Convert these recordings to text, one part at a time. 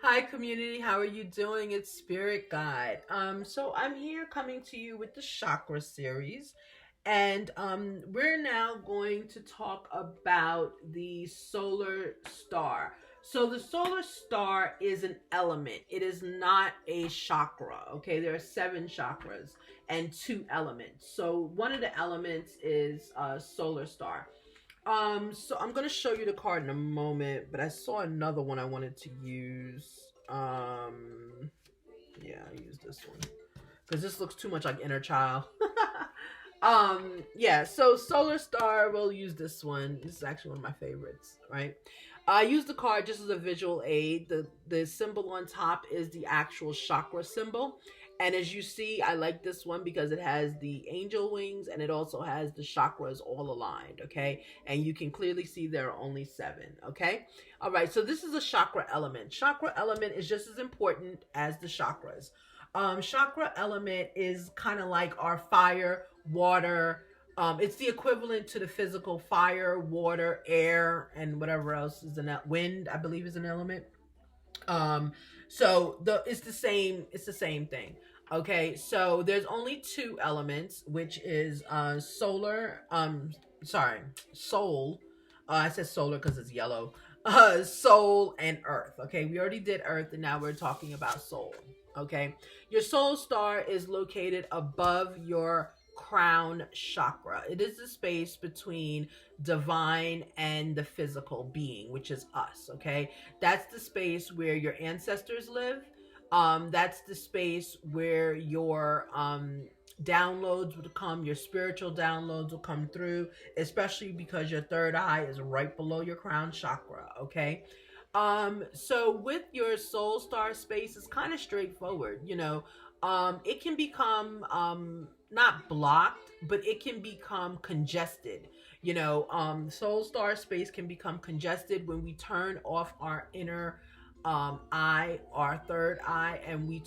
Hi community, how are you doing? It's Spirit Guide. So I'm here coming to you with the chakra series, and we're now going to talk about the solar star. So the solar star is an element. It is not a chakra. Okay, there are seven chakras and two elements. So one of the elements is solar star. So I'm gonna show you the card in a moment, but I saw another one I wanted to use. Yeah, I use this one because this looks too much like inner child. Yeah. So Solar Star, we'll use this one. This is actually one of my favorites, right? I use the card just as a visual aid. The symbol on top is the actual chakra symbol. And as you see, I like this one because it has the angel wings and it also has the chakras all aligned, okay? And you can clearly see there are only seven, okay? All right, so this is a chakra element. Chakra element is just as important as the chakras. Chakra element is kind of like our fire, water. It's the equivalent to the physical fire, water, air, and whatever else is in that wind, I believe is an element. Um, so it's the same. It's the same thing. Okay, so there's only two elements, which is solar. Sorry, soul. I said solar because it's yellow. Soul and earth. Okay, we already did earth, and now we're talking about soul. Okay, your soul star is located above your crown chakra. It is the space between divine and the physical being, which is us. Okay, that's the space where your ancestors live. That's the space where your downloads would come, your spiritual downloads will come through, especially because your third eye is right below your crown chakra. Okay, so with your soul star space, it's kind of straightforward. It can become not blocked, but it can become congested. Soul star space can become congested when we turn off our inner eye, our third eye, and we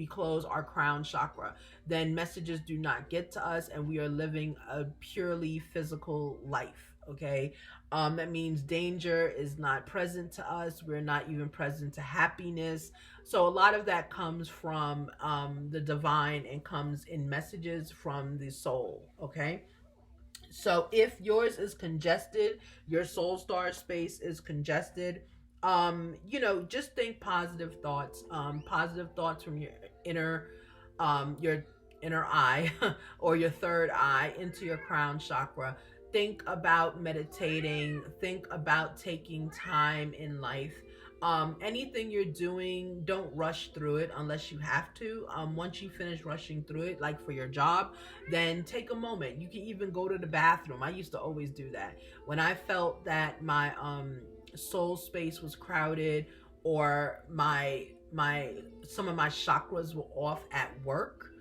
close our crown chakra. Then messages do not get to us, and we are living a purely physical life. Okay, that means danger is not present to us. We're not even present to happiness. So a lot of that comes from the divine and comes in messages from the soul. Okay, so if yours is congested, your soul star space is congested, just think positive thoughts from inner your inner eye or your third eye into your crown chakra. Think about meditating, think about taking time in life. Anything you're doing, don't rush through it unless you have to. Once you finish rushing through it, like for your job, then take a moment. You can even go to the bathroom. I used to always do that when I felt that my soul space was crowded, or my some of my chakras were off at work.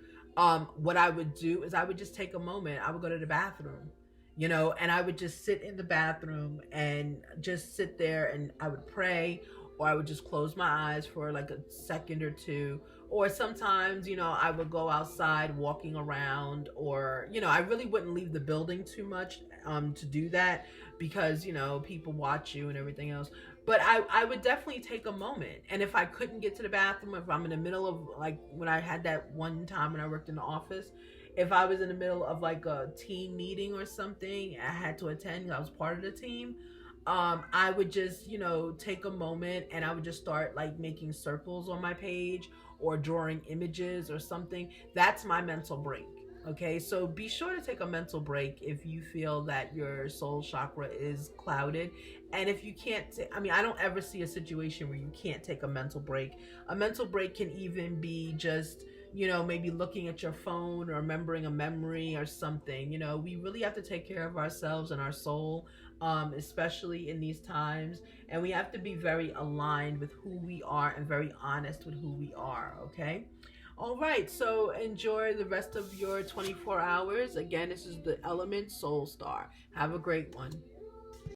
What I would do is I would just take a moment. I would go to the bathroom, and I would just sit in the bathroom and just sit there, and I would pray, or I would just close my eyes for like a second or two. Or sometimes, I would go outside walking around, or, I really wouldn't leave the building too much to do that because, people watch you and everything else. But I would definitely take a moment. And if I couldn't get to the bathroom, if I'm in the middle of, like, when I had that one time when I worked in the office, if I was in the middle of like a team meeting or something I had to attend, I was part of the team, I would just, take a moment, and I would just start like making circles on my page or drawing images or something. That's my mental break. Okay, so be sure to take a mental break if you feel that your soul chakra is clouded. And if you can't, I don't ever see a situation where you can't take a mental break. A mental break can even be just, maybe looking at your phone or remembering a memory or something. We really have to take care of ourselves and our soul, especially in these times. And we have to be very aligned with who we are and very honest with who we are, okay? All right, so enjoy the rest of your 24 hours. Again, this is the Element Soul Star. Have a great one.